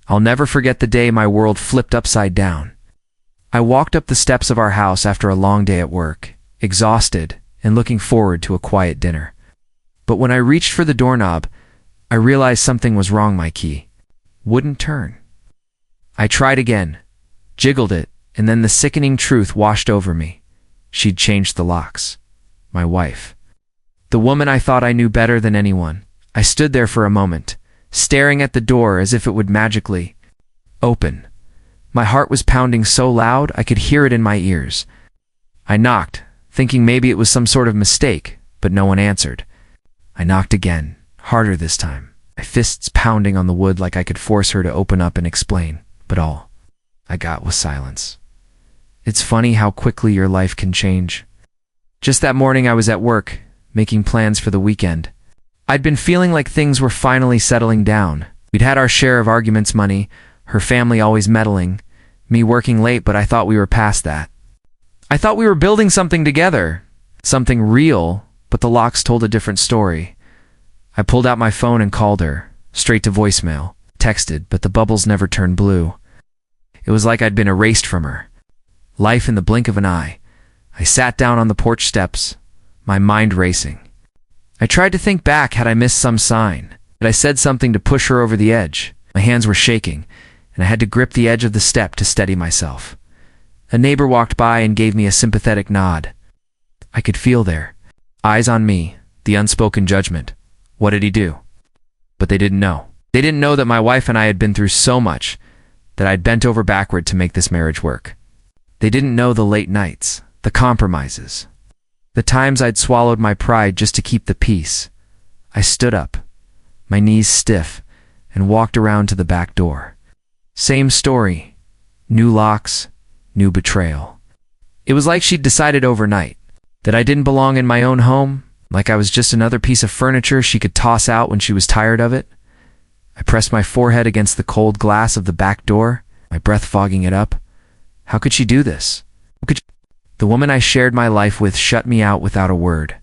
I'll never forget the day my world flipped upside down. I walked up the steps of our house after a long day at work, exhausted and looking forward to a quiet dinner. But when I reached for the doorknob, I realized something was wrong. My key wouldn't turn. I tried again, jiggled it, and then the sickening truth washed over me. She'd changed the locks. My wife. The woman I thought I knew better than anyone. I stood there for a moment, staring at the door as if it would magically open. My heart was pounding so loud I could hear it in my ears. I knocked, thinking maybe it was some sort of mistake, but no one answered. I knocked again, harder this time, my fists pounding on the wood like I could force her to open up and explain, but all I got was silence. It's funny how quickly your life can change. Just that morning I was at work, making plans for the weekend. I'd been feeling like things were finally settling down. We'd had our share of arguments, money, her family always meddling, me working late, but I thought we were past that. I thought we were building something together, something real, but the locks told a different story. I pulled out my phone and called her, straight to voicemail, texted, but the bubbles never turned blue. It was like I'd been erased from her. Life in the blink of an eye. I sat down on the porch steps, my mind racing. I tried to think back. Had I missed some sign? Had I said something to push her over the edge? My hands were shaking, and I had to grip the edge of the step to steady myself. A neighbor walked by and gave me a sympathetic nod. I could feel their eyes on me, the unspoken judgment. What did he do? But they didn't know. They didn't know that my wife and I had been through so much that I'd bent over backward to make this marriage work. They didn't know the late nights, the compromises, the times I'd swallowed my pride just to keep the peace. I stood up, my knees stiff, and walked around to the back door. Same story. New locks, new betrayal. It was like she'd decided overnight that I didn't belong in my own home, like I was just another piece of furniture she could toss out when she was tired of it. I pressed my forehead against the cold glass of the back door, my breath fogging it up. How could she do this? The woman I shared my life with shut me out without a word.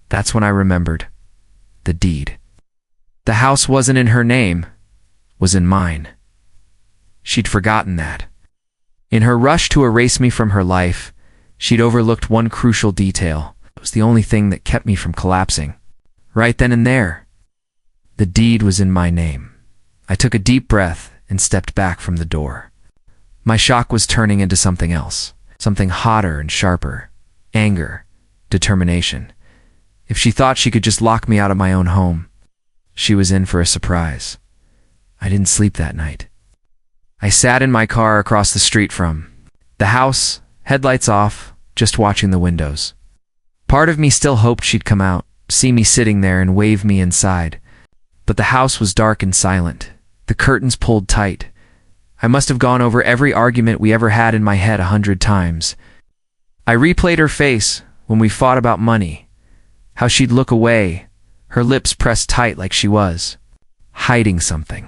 That's when I remembered. The deed. The house wasn't in her name, was in mine. She'd forgotten that. In her rush to erase me from her life, she'd overlooked one crucial detail. It was the only thing that kept me from collapsing. Right then and there, the deed was in my name. I took a deep breath and stepped back from the door. My shock was turning into something else, something hotter and sharper. Anger, determination. If she thought she could just lock me out of my own home, she was in for a surprise. I didn't sleep that night. I sat in my car across the street from the house, headlights off, just watching the windows. Part of me still hoped she'd come out, see me sitting there and wave me inside. But the house was dark and silent, the curtains pulled tight. I must have gone over every argument we ever had in my head 100 times. I replayed her face when we fought about money, how she'd look away, her lips pressed tight like she was hiding something.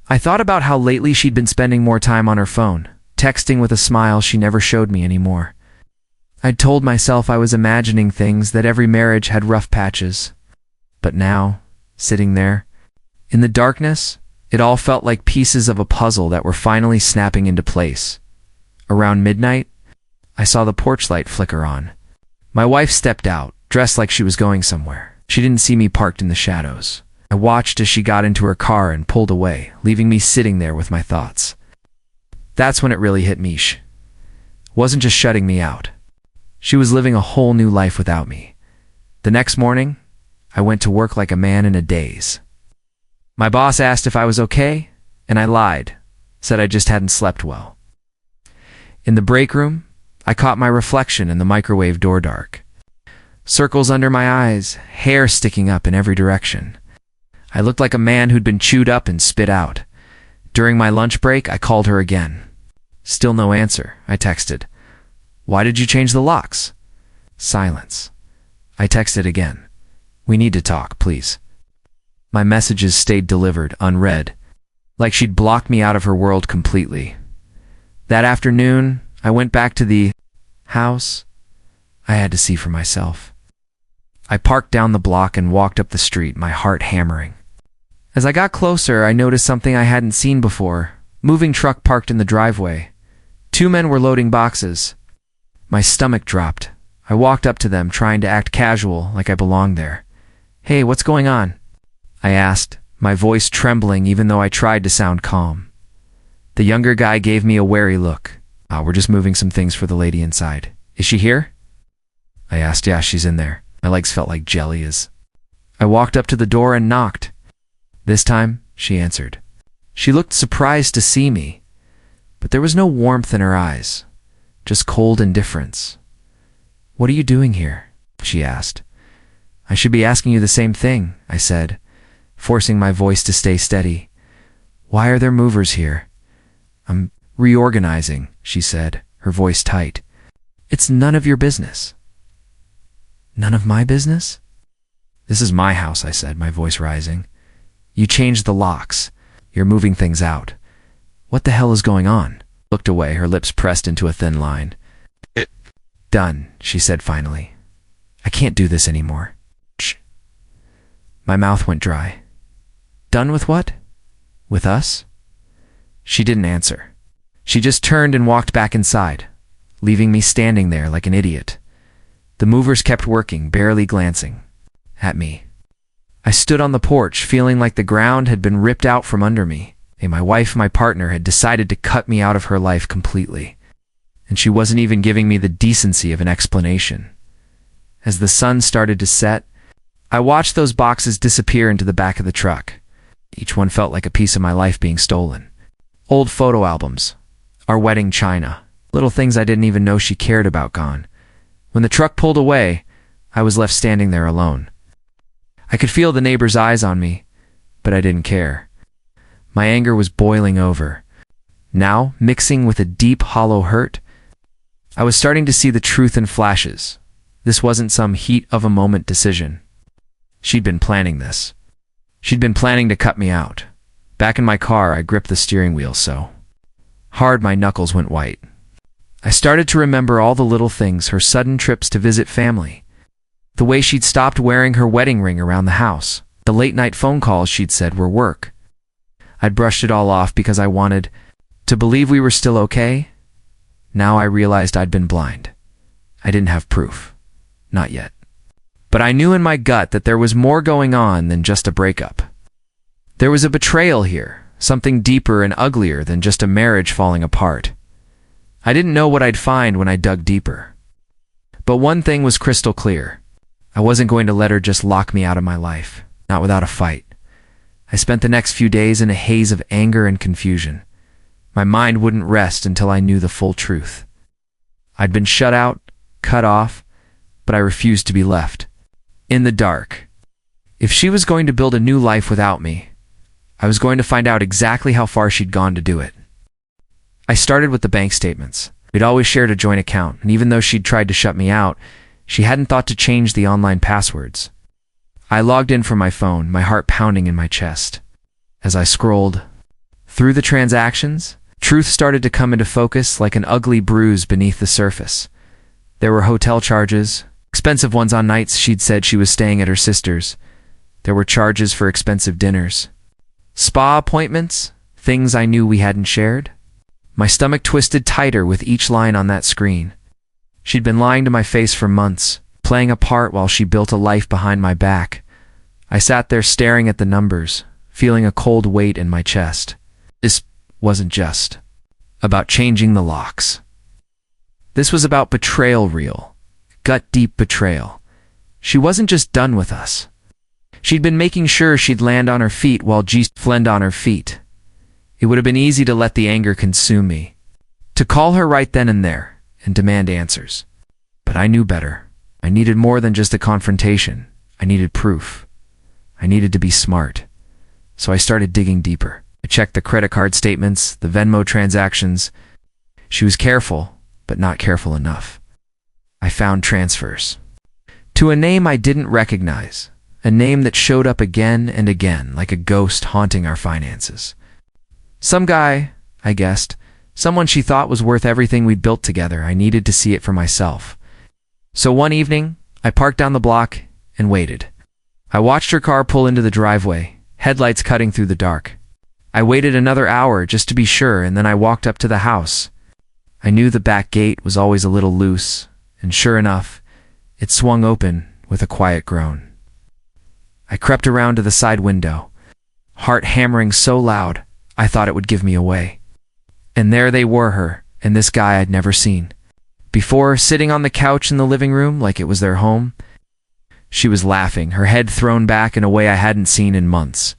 I thought about how lately she'd been spending more time on her phone, texting with a smile she never showed me anymore. I'd told myself I was imagining things, that every marriage had rough patches. But now, sitting there, in the darkness, it all felt like pieces of a puzzle that were finally snapping into place. Around midnight, I saw the porch light flicker on. My wife stepped out, dressed like she was going somewhere. She didn't see me parked in the shadows. I watched as she got into her car and pulled away, leaving me sitting there with my thoughts. That's when it really hit me. She wasn't just shutting me out. She was living a whole new life without me. The next morning, I went to work like a man in a daze. My boss asked if I was okay, and I lied, said I just hadn't slept well. In the break room, I caught my reflection in the microwave door dark. Circles under my eyes, hair sticking up in every direction. I looked like a man who'd been chewed up and spit out. During my lunch break, I called her again. Still no answer. I texted, "Why did you change the locks?" Silence. I texted again. "We need to talk, please." My messages stayed delivered, unread, like she'd blocked me out of her world completely. That afternoon, I went back to the house. I had to see for myself. I parked down the block and walked up the street, my heart hammering. As I got closer, I noticed something I hadn't seen before. Moving truck parked in the driveway. 2 men were loading boxes. My stomach dropped. I walked up to them, trying to act casual, like I belonged there. "Hey, what's going on?" I asked, my voice trembling even though I tried to sound calm. The younger guy gave me a wary look. We're just moving some things for the lady inside. Is she here?" I asked. "Yeah, she's in there." My legs felt like jelly as I walked up to the door and knocked. This time, she answered. She looked surprised to see me, but there was no warmth in her eyes, just cold indifference. "What are you doing here?" she asked. "I should be asking you the same thing," I said, forcing my voice to stay steady. "Why are there movers here?" "I'm reorganizing," she said, her voice tight. "It's none of your business." "None of my business?" "This is my house," I said, my voice rising. "You changed the locks. You're moving things out. What the hell is going on?" Looked away, her lips pressed into a thin line. "Done," she said finally. "I can't do this anymore." Shh. My mouth went dry. "Done with what? With us?" She didn't answer. She just turned and walked back inside, leaving me standing there like an idiot. The movers kept working, barely glancing at me. I stood on the porch, feeling like the ground had been ripped out from under me. My wife, my partner, had decided to cut me out of her life completely, and she wasn't even giving me the decency of an explanation. As the sun started to set, I watched those boxes disappear into the back of the truck. Each one felt like a piece of my life being stolen. Old photo albums, our wedding china, little things I didn't even know she cared about gone. When the truck pulled away, I was left standing there alone. I could feel the neighbors' eyes on me, but I didn't care. My anger was boiling over. Now, mixing with a deep, hollow hurt, I was starting to see the truth in flashes. This wasn't some heat-of-a-moment decision. She'd been planning this. She'd been planning to cut me out. Back in my car, I gripped the steering wheel so hard my knuckles went white. I started to remember all the little things, her sudden trips to visit family, the way she'd stopped wearing her wedding ring around the house, the late-night phone calls she'd said were work. I'd brushed it all off because I wanted to believe we were still okay. Now I realized I'd been blind. I didn't have proof. Not yet. But I knew in my gut that there was more going on than just a breakup. There was a betrayal here, something deeper and uglier than just a marriage falling apart. I didn't know what I'd find when I dug deeper. But one thing was crystal clear. I wasn't going to let her just lock me out of my life, not without a fight. I spent the next few days in a haze of anger and confusion. My mind wouldn't rest until I knew the full truth. I'd been shut out, cut off, but I refused to be left in the dark. If she was going to build a new life without me, I was going to find out exactly how far she'd gone to do it. I started with the bank statements. We'd always shared a joint account, and even though she'd tried to shut me out, she hadn't thought to change the online passwords. I logged in from my phone, my heart pounding in my chest. As I scrolled through the transactions, truth started to come into focus like an ugly bruise beneath the surface. There were hotel charges, expensive ones on nights she'd said she was staying at her sister's. There were charges for expensive dinners. Spa appointments, things I knew we hadn't shared. My stomach twisted tighter with each line on that screen. She'd been lying to my face for months, playing a part while she built a life behind my back. I sat there staring at the numbers, feeling a cold weight in my chest. This wasn't just about changing the locks. This was about betrayal, real, gut-deep betrayal. She wasn't just done with us. She'd been making sure she'd land on her feet while G fled on her feet. It would have been easy to let the anger consume me, to call her right then and there and demand answers. But I knew better. I needed more than just a confrontation. I needed proof. I needed to be smart. So I started digging deeper. I checked the credit card statements, the Venmo transactions. She was careful, but not careful enough. I found transfers to a name I didn't recognize, a name that showed up again and again like a ghost haunting our finances. Some guy, I guessed, someone she thought was worth everything we'd built together. I needed to see it for myself. So one evening, I parked down the block and waited. I watched her car pull into the driveway, headlights cutting through the dark. I waited another hour just to be sure, and then I walked up to the house. I knew the back gate was always a little loose, and sure enough, it swung open with a quiet groan. I crept around to the side window, heart hammering so loud I thought it would give me away. And there they were, her and this guy I'd never seen before, sitting on the couch in the living room like it was their home. She was laughing, her head thrown back in a way I hadn't seen in months.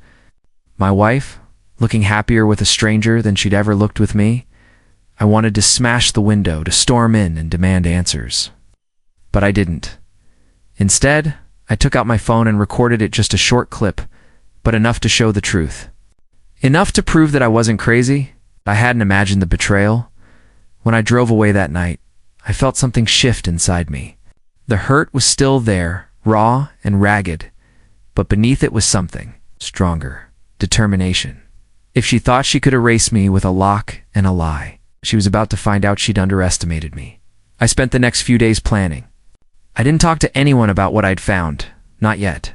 My wife, looking happier with a stranger than she'd ever looked with me. I wanted to smash the window, to storm in and demand answers. But I didn't. Instead, I took out my phone and recorded it, just a short clip, but enough to show the truth. Enough to prove that I wasn't crazy. I hadn't imagined the betrayal. When I drove away that night, I felt something shift inside me. The hurt was still there, raw and ragged, but beneath it was something stronger, determination. If she thought she could erase me with a lock and a lie, she was about to find out she'd underestimated me. I spent the next few days planning. I didn't talk to anyone about what I'd found, not yet.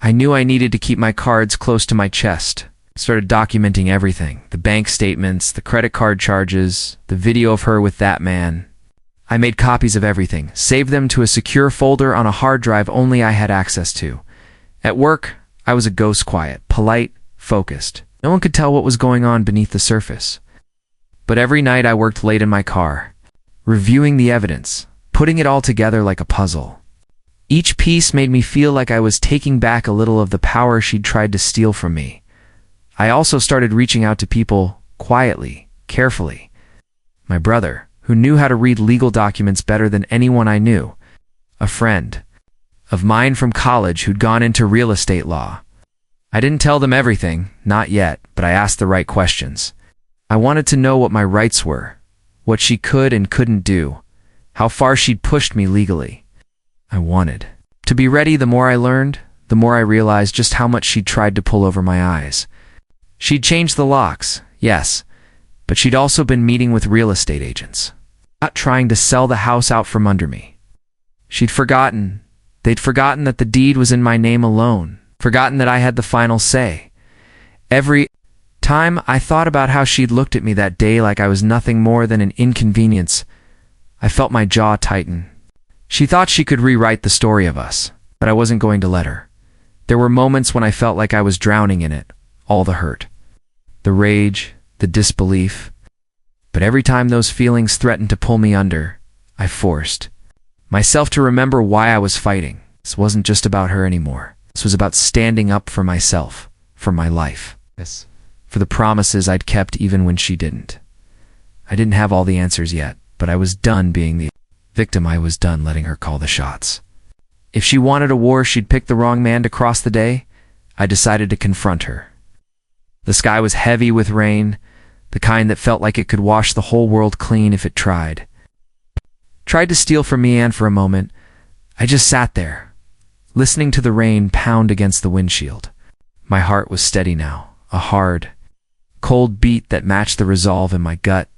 I knew I needed to keep my cards close to my chest. Started documenting everything, the bank statements, the credit card charges, the video of her with that man. I made copies of everything, saved them to a secure folder on a hard drive only I had access to. At work, I was a ghost, quiet, polite, focused. No one could tell what was going on beneath the surface. But every night I worked late in my car, reviewing the evidence, putting it all together like a puzzle. Each piece made me feel like I was taking back a little of the power she'd tried to steal from me. I also started reaching out to people, quietly, carefully. My brother, who knew how to read legal documents better than anyone I knew. A friend of mine from college who'd gone into real estate law. I didn't tell them everything, not yet, but I asked the right questions. I wanted to know what my rights were, what she could and couldn't do, how far she'd pushed me legally. I wanted to be ready. The more I learned, the more I realized just how much she'd tried to pull over my eyes. She'd changed the locks, yes, but she'd also been meeting with real estate agents, not trying to sell the house out from under me. They'd forgotten that the deed was in my name alone, forgotten that I had the final say. Every time I thought about how she'd looked at me that day like I was nothing more than an inconvenience, I felt my jaw tighten. She thought she could rewrite the story of us, but I wasn't going to let her. There were moments when I felt like I was drowning in it, all the hurt, the rage, the disbelief. But every time those feelings threatened to pull me under, I forced myself to remember why I was fighting. This wasn't just about her anymore. This was about standing up for myself, for my life, for the promises I'd kept even when she didn't. I didn't have all the answers yet, but I was done being the victim. I was done letting her call the shots. If she wanted a war, she'd pick the wrong man to cross the day. I decided to confront her. The sky was heavy with rain, the kind that felt like it could wash the whole world clean if it tried. Tried to steal from me, and for a moment, I just sat there, listening to the rain pound against the windshield. My heart was steady now, a hard, cold beat that matched the resolve in my gut.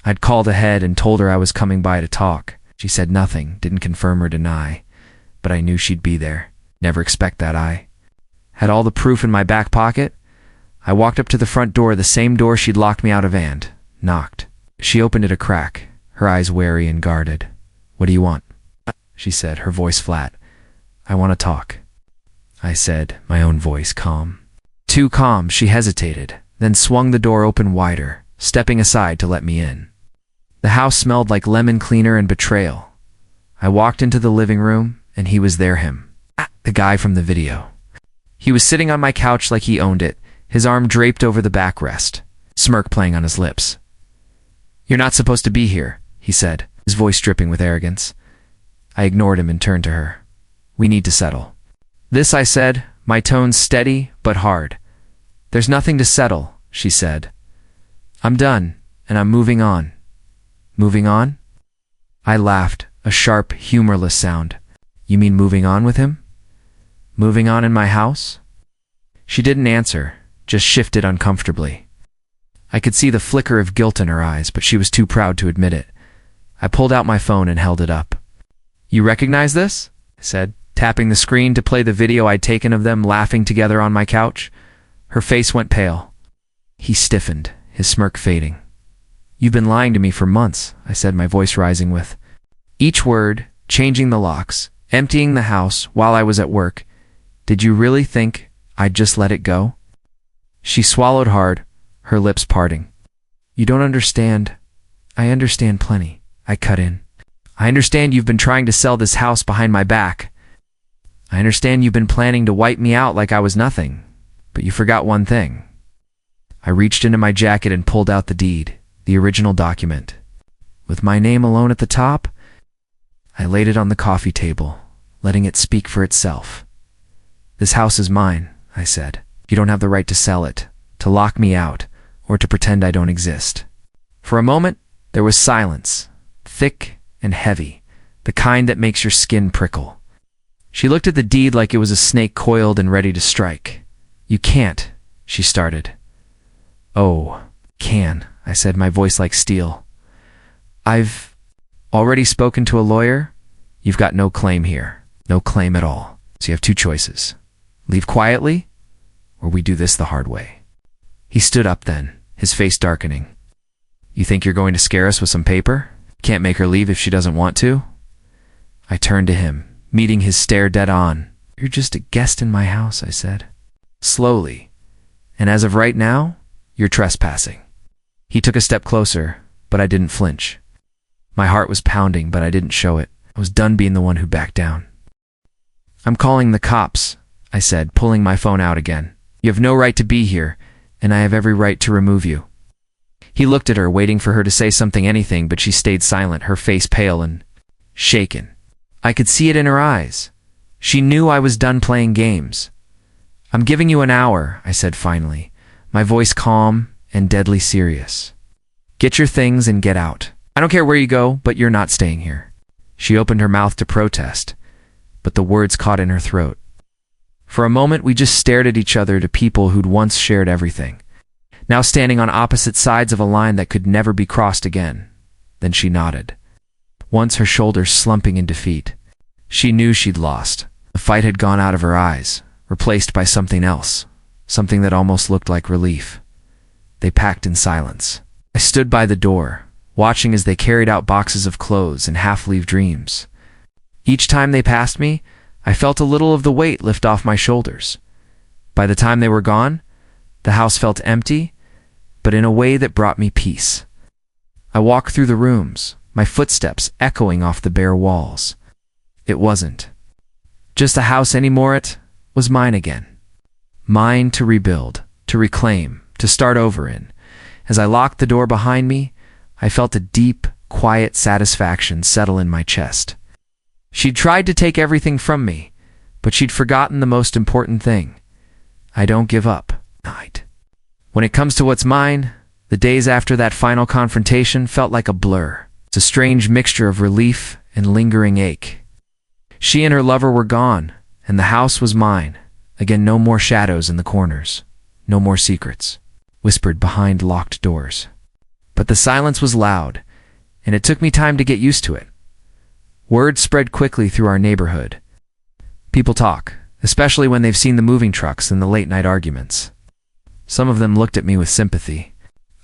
I'd called ahead and told her I was coming by to talk. She said nothing, didn't confirm or deny, but I knew she'd be there. Never expect that. I had all the proof in my back pocket. I walked up to the front door, the same door she'd locked me out of, and knocked. She opened it a crack, her eyes wary and guarded. "What do you want?" she said, her voice flat. "I want to talk," I said, my own voice calm. Too calm. She hesitated, then swung the door open wider, stepping aside to let me in. The house smelled like lemon cleaner and betrayal. I walked into the living room, and he was there, him. The guy from the video. He was sitting on my couch like he owned it, his arm draped over the backrest, smirk playing on his lips. "You're not supposed to be here," he said, his voice dripping with arrogance. I ignored him and turned to her. "We need to settle this," I said, my tone steady but hard. "There's nothing to settle," she said. "I'm done, and I'm moving on." "Moving on?" I laughed, a sharp, humorless sound. "You mean moving on with him? Moving on in my house?" She didn't answer, just shifted uncomfortably. I could see the flicker of guilt in her eyes, but she was too proud to admit it. I pulled out my phone and held it up. "You recognize this?" I said, tapping the screen to play the video I'd taken of them laughing together on my couch. Her face went pale. He stiffened, his smirk fading. "You've been lying to me for months," I said, my voice rising with each word, changing the locks, emptying the house while I was at work. "Did you really think I'd just let it go?" She swallowed hard, her lips parting. "You don't understand." "I understand plenty," I cut in. "I understand you've been trying to sell this house behind my back. I understand you've been planning to wipe me out like I was nothing. But you forgot one thing." I reached into my jacket and pulled out the deed, the original document. With my name alone at the top, I laid it on the coffee table, letting it speak for itself. "This house is mine," I said. "You don't have the right to sell it, to lock me out, or to pretend I don't exist." For a moment, there was silence, thick and heavy, the kind that makes your skin prickle. She looked at the deed like it was a snake coiled and ready to strike. "You can't," she started. "Oh, can," I said, my voice like steel. "I've already spoken to a lawyer. You've got no claim here, no claim at all. So you have two choices. Leave quietly, or we do this the hard way." He stood up then, his face darkening. "You think you're going to scare us with some paper? Can't make her leave if she doesn't want to?" I turned to him, meeting his stare dead on. "You're just a guest in my house," I said. "Slowly. And as of right now, you're trespassing." He took a step closer, but I didn't flinch. My heart was pounding, but I didn't show it. I was done being the one who backed down. "I'm calling the cops," I said, pulling my phone out again. "You have no right to be here, and I have every right to remove you." He looked at her, waiting for her to say something, anything, but she stayed silent, her face pale and shaken. I could see it in her eyes. She knew I was done playing games. "I'm giving you an hour," I said finally, my voice calm and deadly serious. "Get your things and get out. I don't care where you go, but you're not staying here." She opened her mouth to protest, but the words caught in her throat. For a moment, we just stared at each other, to people who'd once shared everything, now standing on opposite sides of a line that could never be crossed again. Then she nodded, once her shoulders slumping in defeat. She knew she'd lost. The fight had gone out of her eyes, replaced by something else, something that almost looked like relief. They packed in silence. I stood by the door, watching as they carried out boxes of clothes and half-leave dreams. Each time they passed me, I felt a little of the weight lift off my shoulders. By the time they were gone, the house felt empty, but in a way that brought me peace. I walked through the rooms, my footsteps echoing off the bare walls. It wasn't just a house anymore, it was mine again. Mine to rebuild, to reclaim, to start over in. As I locked the door behind me, I felt a deep, quiet satisfaction settle in my chest. She'd tried to take everything from me, but she'd forgotten the most important thing. I don't give up. Night. When it comes to what's mine, the days after that final confrontation felt like a blur. It's a strange mixture of relief and lingering ache. She and her lover were gone, and the house was mine. Again, no more shadows in the corners. No more secrets, whispered behind locked doors. But the silence was loud, and it took me time to get used to it. Word spread quickly through our neighborhood. People talk, especially when they've seen the moving trucks and the late-night arguments. Some of them looked at me with sympathy.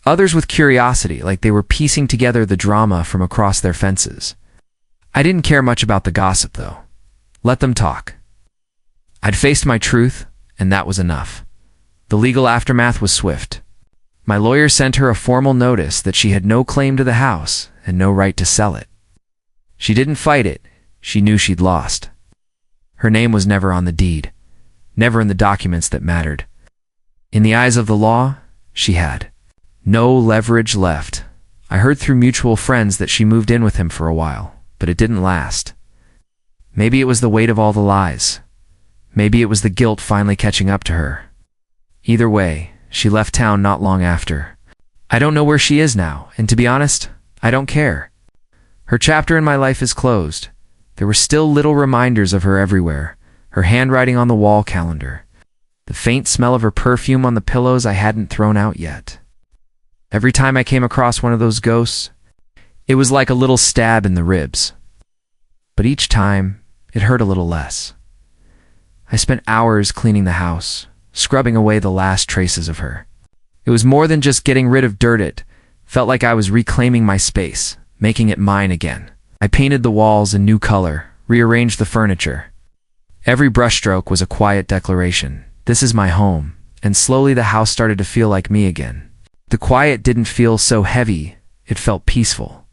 Others with curiosity, like they were piecing together the drama from across their fences. I didn't care much about the gossip, though. Let them talk. I'd faced my truth, and that was enough. The legal aftermath was swift. My lawyer sent her a formal notice that she had no claim to the house and no right to sell it. She didn't fight it. She knew she'd lost. Her name was never on the deed, never in the documents that mattered. In the eyes of the law, she had no leverage left. I heard through mutual friends that she moved in with him for a while, but it didn't last. Maybe it was the weight of all the lies. Maybe it was the guilt finally catching up to her. Either way, she left town not long after. I don't know where she is now, and to be honest, I don't care. Her chapter in my life is closed. There were still little reminders of her everywhere, her handwriting on the wall calendar, the faint smell of her perfume on the pillows I hadn't thrown out yet. Every time I came across one of those ghosts, it was like a little stab in the ribs. But each time, it hurt a little less. I spent hours cleaning the house, scrubbing away the last traces of her. It was more than just getting rid of dirt. It felt like I was reclaiming my space, making it mine again. I painted the walls a new color, rearranged the furniture. Every brushstroke was a quiet declaration. This is my home, and slowly the house started to feel like me again. The quiet didn't feel so heavy, it felt peaceful.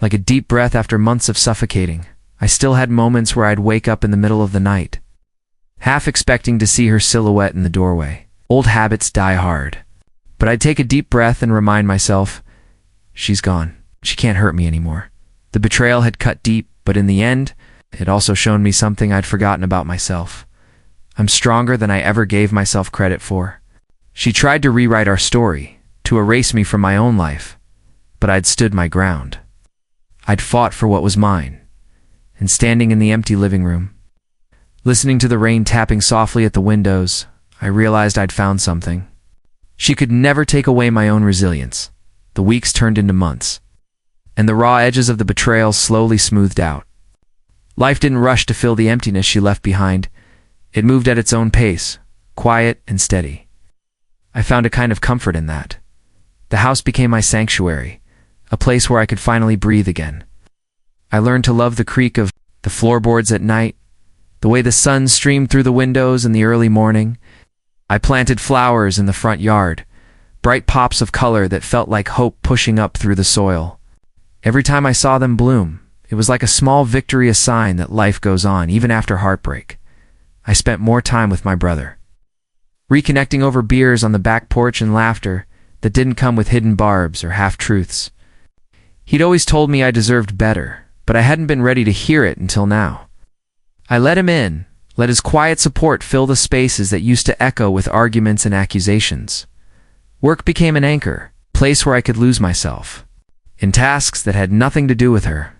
Like a deep breath after months of suffocating, I still had moments where I'd wake up in the middle of the night, half expecting to see her silhouette in the doorway. Old habits die hard. But I'd take a deep breath and remind myself, she's gone. She can't hurt me anymore. The betrayal had cut deep, but in the end, it also shown me something I'd forgotten about myself. I'm stronger than I ever gave myself credit for. She tried to rewrite our story, to erase me from my own life, but I'd stood my ground. I'd fought for what was mine, and standing in the empty living room, listening to the rain tapping softly at the windows, I realized I'd found something. She could never take away my own resilience. The weeks turned into months, and the raw edges of the betrayal slowly smoothed out. Life didn't rush to fill the emptiness she left behind. It moved at its own pace, quiet and steady. I found a kind of comfort in that. The house became my sanctuary, a place where I could finally breathe again. I learned to love the creak of the floorboards at night, the way the sun streamed through the windows in the early morning. I planted flowers in the front yard, bright pops of color that felt like hope pushing up through the soil. Every time I saw them bloom, it was like a small victory, a sign that life goes on even after heartbreak. I spent more time with my brother, reconnecting over beers on the back porch and laughter that didn't come with hidden barbs or half-truths. He'd always told me I deserved better, but I hadn't been ready to hear it until now. I let him in, let his quiet support fill the spaces that used to echo with arguments and accusations. Work became an anchor, a place where I could lose myself. In tasks that had nothing to do with her,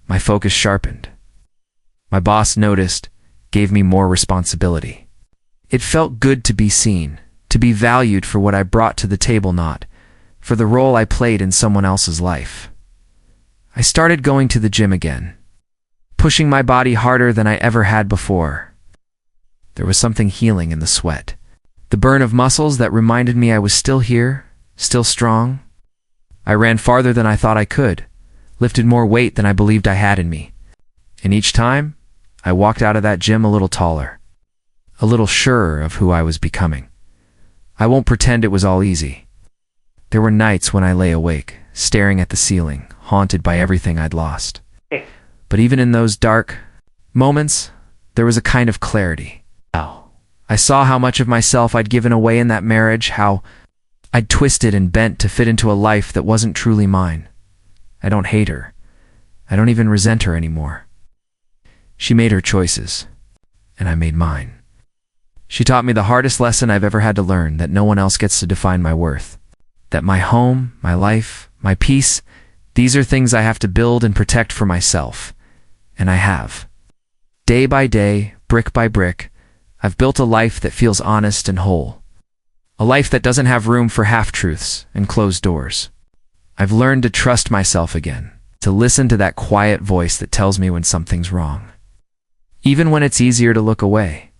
my focus sharpened. My boss noticed, gave me more responsibility. It felt good to be seen, to be valued for what I brought to the table, not for the role I played in someone else's life. I started going to the gym again, pushing my body harder than I ever had before. There was something healing in the sweat, the burn of muscles that reminded me I was still here, still strong. I ran farther than I thought I could, lifted more weight than I believed I had in me. And each time, I walked out of that gym a little taller, a little surer of who I was becoming. I won't pretend it was all easy. There were nights when I lay awake, staring at the ceiling, haunted by everything I'd lost. But even in those dark moments, there was a kind of clarity. I saw how much of myself I'd given away in that marriage, how I'd twisted and bent to fit into a life that wasn't truly mine. I don't hate her. I don't even resent her anymore. She made her choices, and I made mine. She taught me the hardest lesson I've ever had to learn, that no one else gets to define my worth. That my home, my life, my peace, these are things I have to build and protect for myself. And I have. Day by day, brick by brick, I've built a life that feels honest and whole. A life that doesn't have room for half-truths and closed doors. I've learned to trust myself again, to listen to that quiet voice that tells me when something's wrong. Even when it's easier to look away.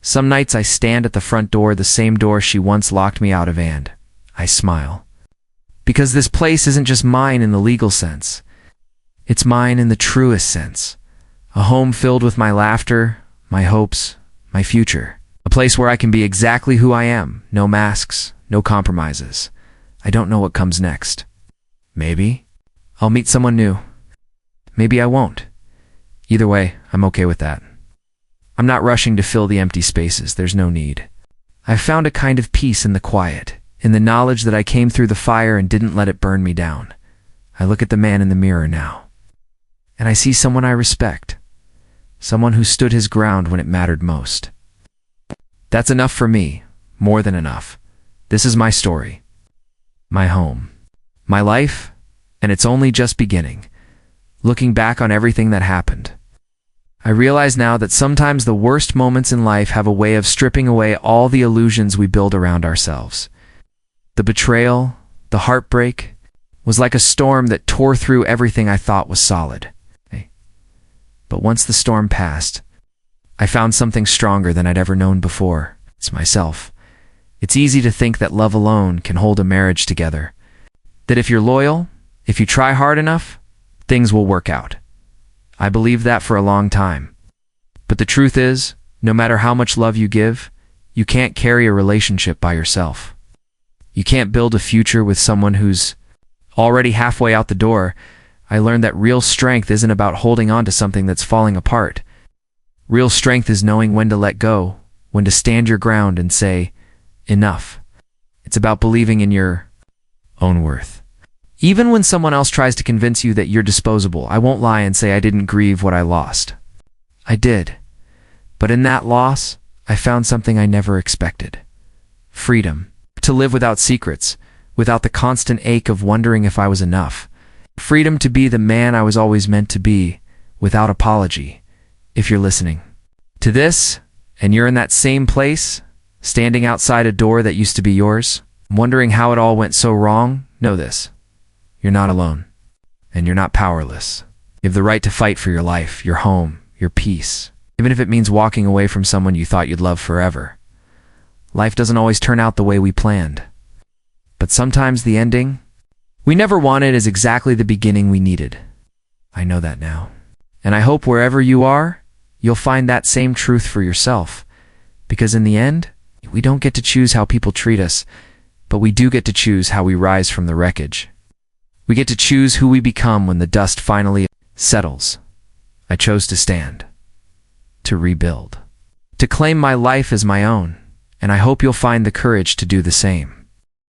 Some nights I stand at the front door, the same door she once locked me out of, and I smile. Because this place isn't just mine in the legal sense. It's mine in the truest sense. A home filled with my laughter, my hopes, my future. A place where I can be exactly who I am. No masks, no compromises. I don't know what comes next. Maybe I'll meet someone new. Maybe I won't. Either way, I'm okay with that. I'm not rushing to fill the empty spaces. There's no need. I've found a kind of peace in the quiet, in the knowledge that I came through the fire and didn't let it burn me down. I look at the man in the mirror now, and I see someone I respect. Someone who stood his ground when it mattered most. That's enough for me, more than enough. This is my story, my home, my life, and it's only just beginning. Looking back on everything that happened, I realize now that sometimes the worst moments in life have a way of stripping away all the illusions we build around ourselves. The betrayal, the heartbreak, was like a storm that tore through everything I thought was solid. But once the storm passed, I found something stronger than I'd ever known before. It's myself. It's easy to think that love alone can hold a marriage together. That if you're loyal, if you try hard enough, things will work out. I believed that for a long time. But the truth is, no matter how much love you give, you can't carry a relationship by yourself. You can't build a future with someone who's already halfway out the door. I learned that real strength isn't about holding on to something that's falling apart. Real strength is knowing when to let go, when to stand your ground and say, enough. It's about believing in your own worth. Even when someone else tries to convince you that you're disposable, I won't lie and say I didn't grieve what I lost. I did. But in that loss, I found something I never expected. Freedom. To live without secrets, without the constant ache of wondering if I was enough. Freedom to be the man I was always meant to be, without apology. If you're listening to this, and you're in that same place, standing outside a door that used to be yours, wondering how it all went so wrong, know this. You're not alone. And you're not powerless. You have the right to fight for your life, your home, your peace, even if it means walking away from someone you thought you'd love forever. Life doesn't always turn out the way we planned. But sometimes the ending we never wanted is exactly the beginning we needed. I know that now. And I hope wherever you are, you'll find that same truth for yourself. Because in the end, we don't get to choose how people treat us, but we do get to choose how we rise from the wreckage. We get to choose who we become when the dust finally settles. I chose to stand, to rebuild, to claim my life as my own, and I hope you'll find the courage to do the same.